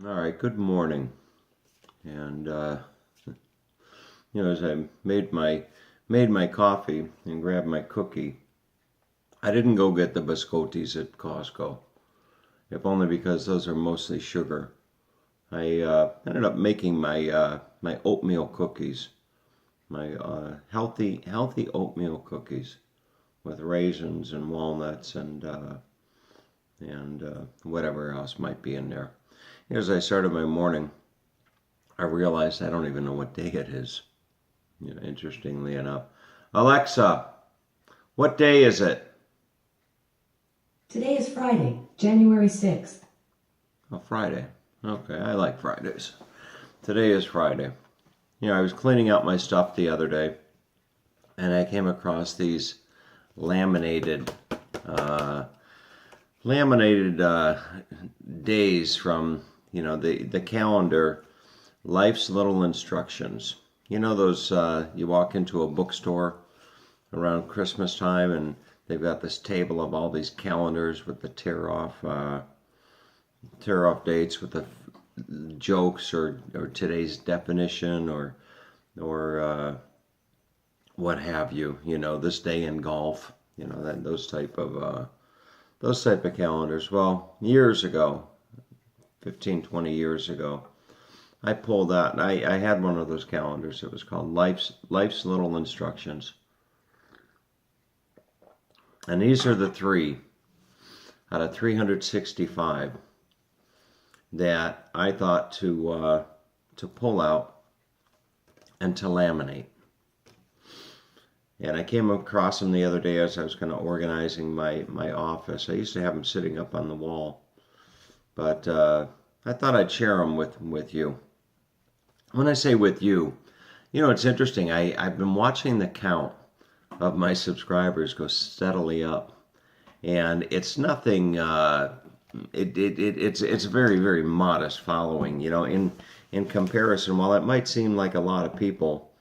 All right, good morning. And as I made my coffee and grabbed my cookie, I didn't go get the biscottis at Costco, if only because those are mostly sugar. I ended up making my oatmeal cookies, my healthy oatmeal cookies with raisins and walnuts and whatever else might be in there. As I started my morning, I realized I don't even know what day it is. Interestingly enough. Alexa, what day is it? Today is Friday, January 6th. Oh, Friday. Okay, I like Fridays. Today is Friday. I was cleaning out my stuff the other day, and I came across these laminated, uh, laminated days from the calendar, Life's Little Instructions. Those you walk into a bookstore around Christmas time, and they've got this table of all these calendars with the tear off dates with the jokes or today's definition or what have you. This day in golf. Those type of calendars. Well, years ago, 15, 20 years ago, I pulled out, and I had one of those calendars. It was called Life's Little Instructions. And these are the three out of 365 that I thought to pull out and to laminate. And I came across them the other day as I was kind of organizing my office. I used to have them sitting up on the wall, but I thought I'd share them with you. When I say with you, it's interesting. I've been watching the count of my subscribers go steadily up, and it's nothing. It's a very, very modest following. In comparison, while it might seem like a lot of people,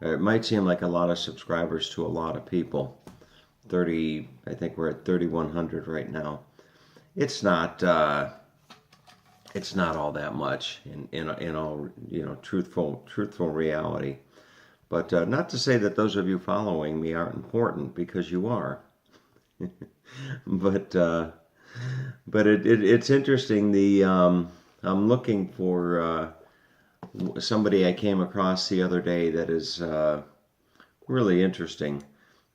or it might seem like a lot of subscribers to a lot of people. I think we're at 3,100 right now. It's not. It's not all that much in all truthful reality. But not to say that those of you following me aren't important, because you are. but it's interesting. I'm looking for somebody I came across the other day that is really interesting.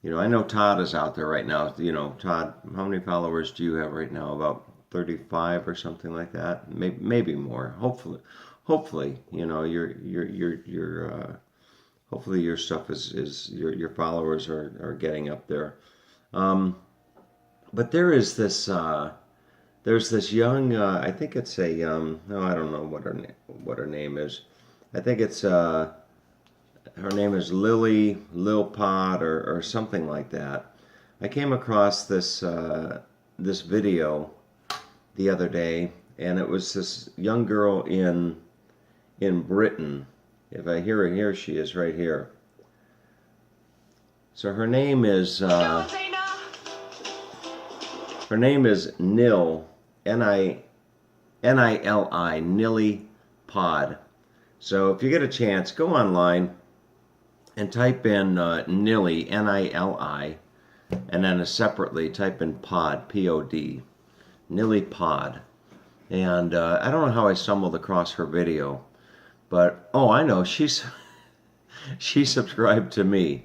I know Todd is out there right now. Todd, how many followers do you have right now? About 35 or something like that. Maybe more. Hopefully, hopefully your stuff is your followers are getting up there. But there's this young, I think it's a no, I don't know what her name is. I think it's her name is Lil Pod or something like that. I came across this video the other day, and it was this young girl in Britain. If I hear her here, she is right here. So her name is Nil, Nili, Nili Pod. So if you get a chance, go online and type in Nili, Nili, and then separately type in Pod, Pod, Nili Pod. And I don't know how I stumbled across her video, but I know she subscribed to me.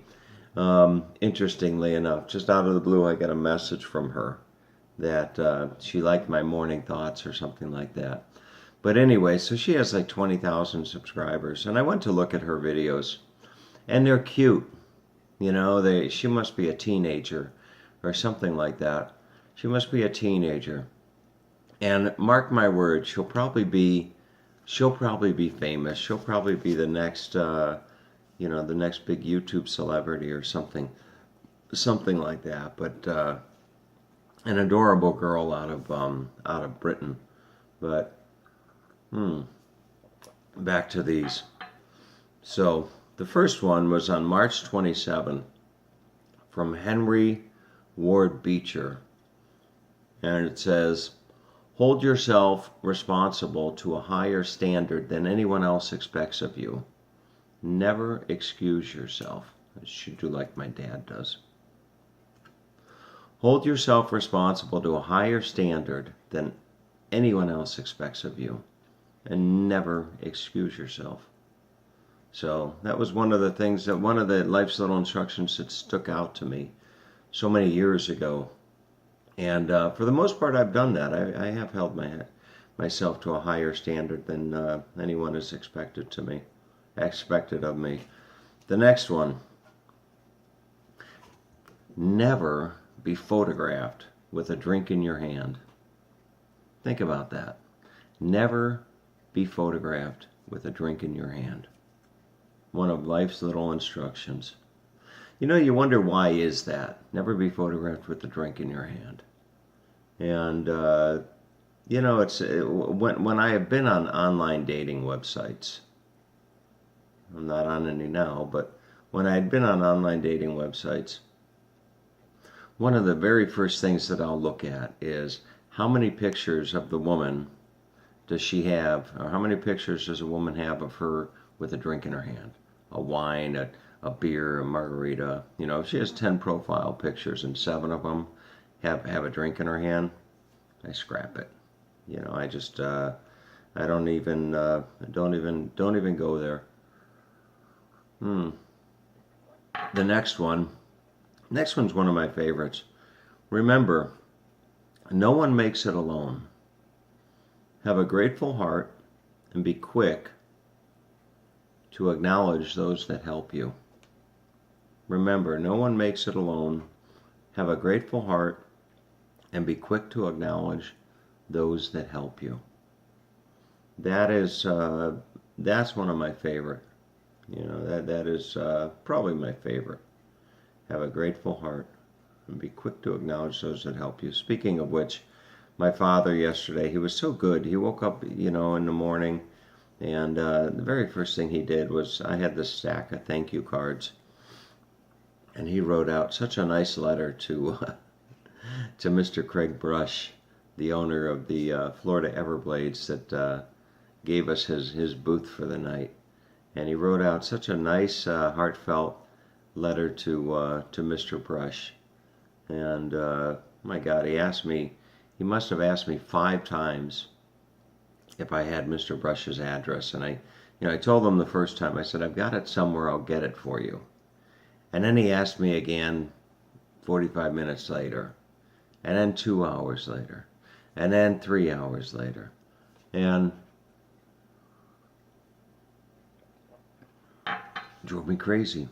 Interestingly enough, just out of the blue, I got a message from her that she liked my morning thoughts or something like that. But anyway, so she has like 20,000 subscribers, and I went to look at her videos, and they're cute. She must be a teenager or something like that. She must be a teenager. And mark my words, she'll probably be famous. She'll probably be the next the next big YouTube celebrity or something like that. But an adorable girl out of Britain. But back to these. So the first one was on March 27 from Henry Ward Beecher, and it says, Hold yourself responsible to a higher standard than anyone else expects of you. Never excuse yourself. I should do like my dad does. Hold yourself responsible to a higher standard than anyone else expects of you. And never excuse yourself. So that was one of the things that one of the life's little instructions that stuck out to me so many years ago. And for the most part, I've done that. I have held myself to a higher standard than anyone has expected of me. The next one: never be photographed with a drink in your hand. Think about that. Never be photographed with a drink in your hand. One of life's little instructions. You wonder why is that? Never be photographed with a drink in your hand. And it's when I have been on online dating websites. I'm not on any now, but when I had been on online dating websites, one of the very first things that I'll look at is how many pictures of the woman does she have, or how many pictures does a woman have of her with a drink in her hand? A wine, a beer, a margarita. If she has 10 profile pictures and 7 of them have a drink in her hand, I scrap it. I just I don't even go there. The next one's one of my favorites. Remember, no one makes it alone. Have a grateful heart and be quick to acknowledge those that help you. Remember, no one makes it alone. Have a grateful heart and be quick to acknowledge those that help you. That's one of my favorite. That is probably my favorite. Have a grateful heart and be quick to acknowledge those that help you. Speaking of which, my father yesterday, he was so good. He woke up, in the morning, and the very first thing he did was, I had this stack of thank you cards, and he wrote out such a nice letter to to Mr. Craig Brush, the owner of the Florida Everblades that gave us his booth for the night. And he wrote out such a nice, heartfelt letter to Mr. Brush. And my God, he must have asked me 5 times if I had Mr. Brush's address. And I told him the first time, I said, I've got it somewhere, I'll get it for you. And then he asked me again 45 minutes later, and then 2 hours later, and then 3 hours later. And drove me crazy.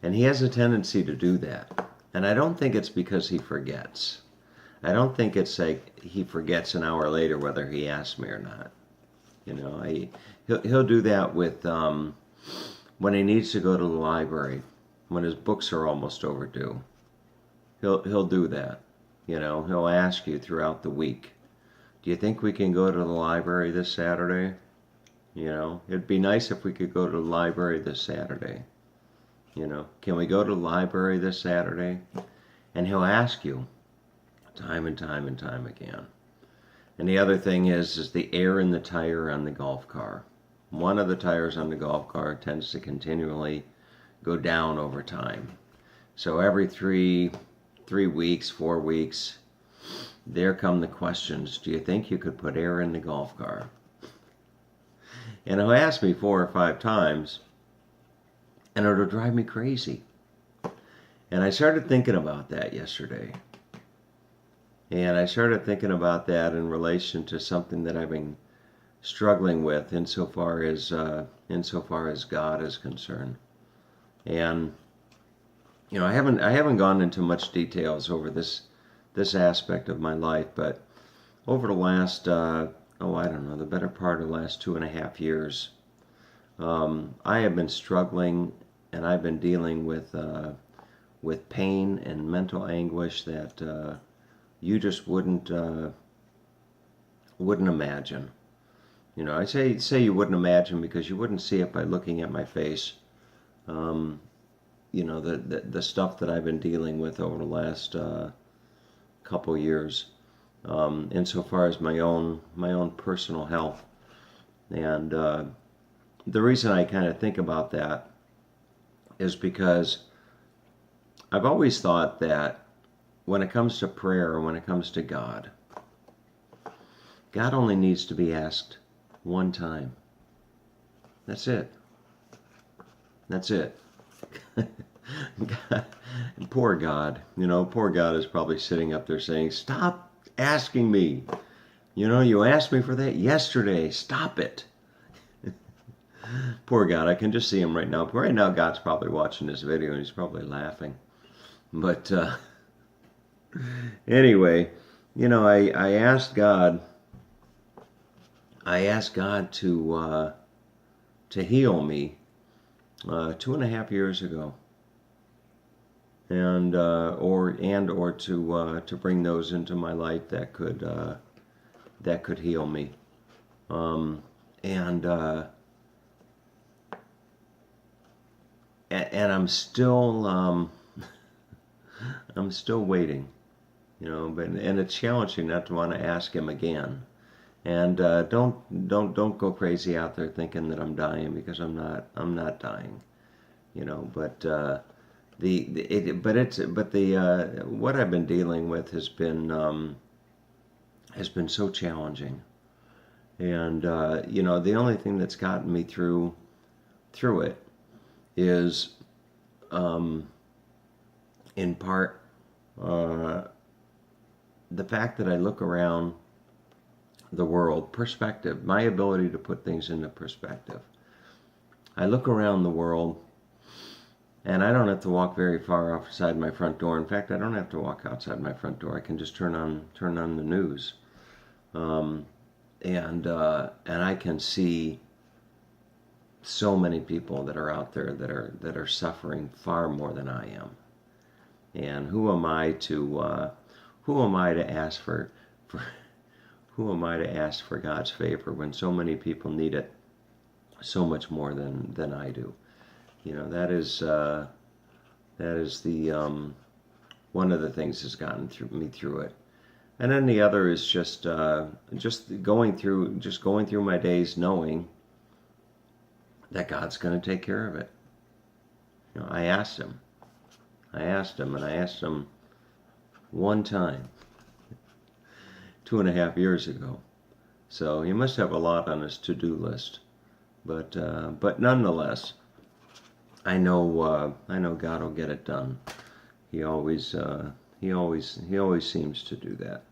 And he has a tendency to do that. And I don't think it's because he forgets. I don't think it's like he forgets an hour later whether he asked me or not. He'll do that with when he needs to go to the library, when his books are almost overdue. He'll do that. He'll ask you throughout the week, do you think we can go to the library this Saturday? It'd be nice if we could go to the library this Saturday. Can we go to the library this Saturday? And he'll ask you time and time and time again. And the other thing is the air in the tire on the golf car. One of the tires on the golf car tends to continually go down over time. So every 3 weeks, 4 weeks, there come the questions. Do you think you could put air in the golf car? And he'll ask me 4 or 5 times, and it'll drive me crazy. And I started thinking about that yesterday. And I started thinking about that in relation to something that I've been struggling with insofar as God is concerned. And I haven't gone into much details over this aspect of my life, but over the last the better part of the last 2.5 years, I have been struggling, and I've been dealing with pain and mental anguish that you just wouldn't imagine. I say you wouldn't imagine because you wouldn't see it by looking at my face. The stuff that I've been dealing with over the last couple years. insofar as my own personal health. And the reason I kind of think about that is because I've always thought that when it comes to prayer, when it comes to God, God only needs to be asked one time. That's it. That's it. God, poor God. Poor God is probably sitting up there saying, "Stop asking me. You asked me for that yesterday. Stop it." Poor God. I can just see him right now. Right now, God's probably watching this video and he's probably laughing. But anyway, I asked God. To heal me 2.5 years ago, and or to bring those into my life that could heal me, and I'm still I'm still waiting, but it's challenging not to want to ask him again. And don't go crazy out there thinking that I'm dying, because I'm not dying, But what I've been dealing with has been so challenging, and the only thing that's gotten me through it is in part the fact that I look around the world, perspective, my ability to put things into perspective. I look around the world, and I don't have to walk very far outside my front door. In fact, I don't have to walk outside my front door. I can just turn on the news, and I can see so many people that are out there that are suffering far more than I am. And who am I to ask for who am I to ask for God's favor when so many people need it so much more than I do? That is the one of the things that's gotten me through it. And then the other is just going through my days knowing that God's going to take care of it. I asked him, and I asked him one time 2.5 years ago. So he must have a lot on his to-do list. But nonetheless, I know God will get it done. He always seems to do that.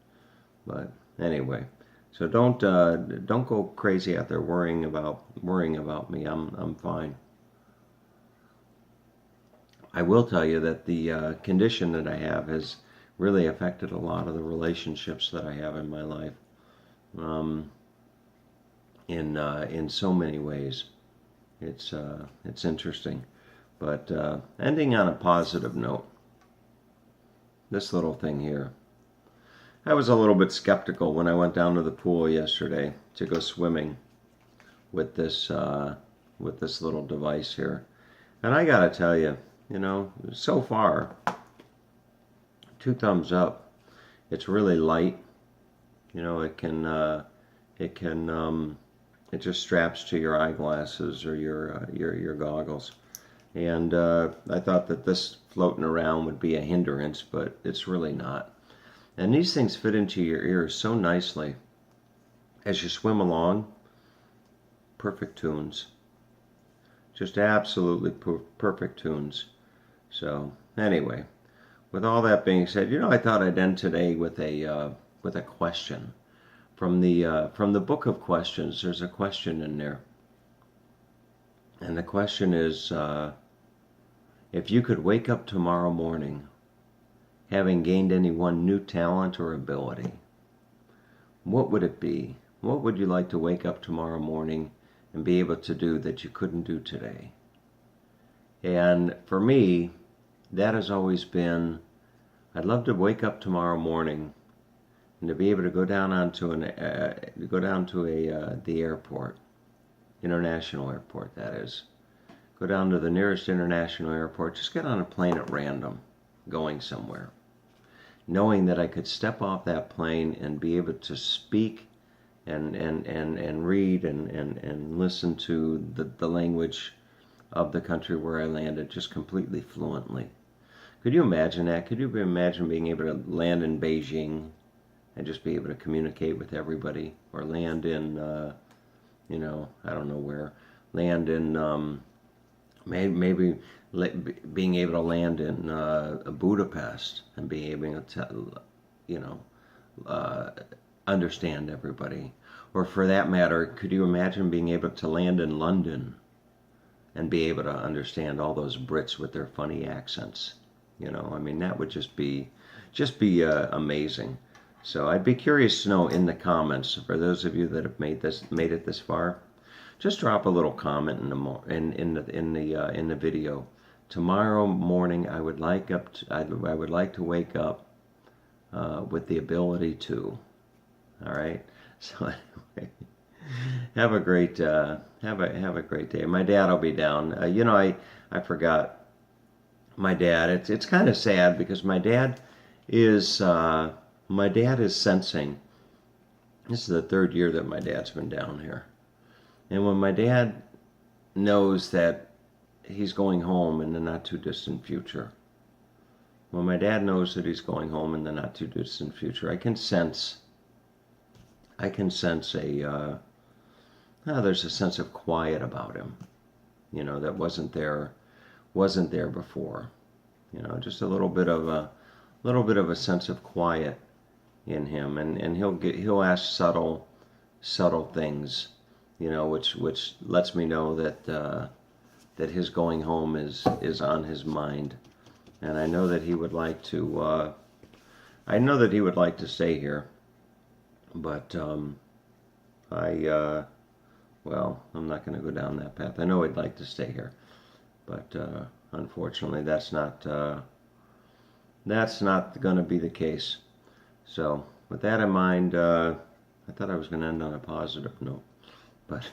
But anyway, so don't go crazy out there worrying about me. I'm fine. I will tell you that the condition that I have has really affected a lot of the relationships that I have in my life, in so many ways. It's interesting, but ending on a positive note. This little thing here. I was a little bit skeptical when I went down to the pool yesterday to go swimming with this little device here, and I gotta tell you, so far, 2 thumbs up. It's really light. It just straps to your eyeglasses or your goggles. And I thought that this floating around would be a hindrance, but it's really not. And these things fit into your ears so nicely as you swim along. Perfect tunes. Just absolutely perfect tunes. So anyway, with all that being said, I thought I'd end today with a question from the book of questions. There's a question in there, and the question is, if you could wake up tomorrow morning having gained any one new talent or ability, what would it be? What would you like to wake up tomorrow morning and be able to do that you couldn't do today? And for me, that has always been, I'd love to wake up tomorrow morning and to be able to go down to the airport, international airport, that is. Go down to the nearest international airport. Just get on a plane at random, going somewhere. knowing that I could step off that plane and be able to speak and read and listen to the language of the country where I landed just completely fluently. Could you imagine that? Could you imagine being able to land in Beijing and just be able to communicate with everybody, or land in, I don't know where, land in, maybe being able to land in Budapest and being able to, understand everybody. Or for that matter, could you imagine being able to land in London and be able to understand all those Brits with their funny accents? That would just be amazing. So I'd be curious to know in the comments, for those of you that have made it this far, just drop a little comment in the video. Tomorrow morning, I would like to wake up with the ability to. All right. So anyway, have a great day. My dad will be down. I forgot my dad. It's kind of sad because my dad is sensing. This is the third year that my dad's been down here, and when my dad knows that he's going home in the not too distant future, when my dad knows that he's going home in the not too distant future, I can sense there's a sense of quiet about him, that wasn't there before. Just a little bit of a sense of quiet in him, and he'll ask subtle things, which lets me know that his going home is on his mind, and I know that he would like to. I know that he would like to stay here, but I'm not going to go down that path. I know he'd like to stay here, but unfortunately, that's not going to be the case. So, with that in mind, I thought I was going to end on a positive note, but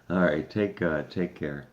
all right, take care.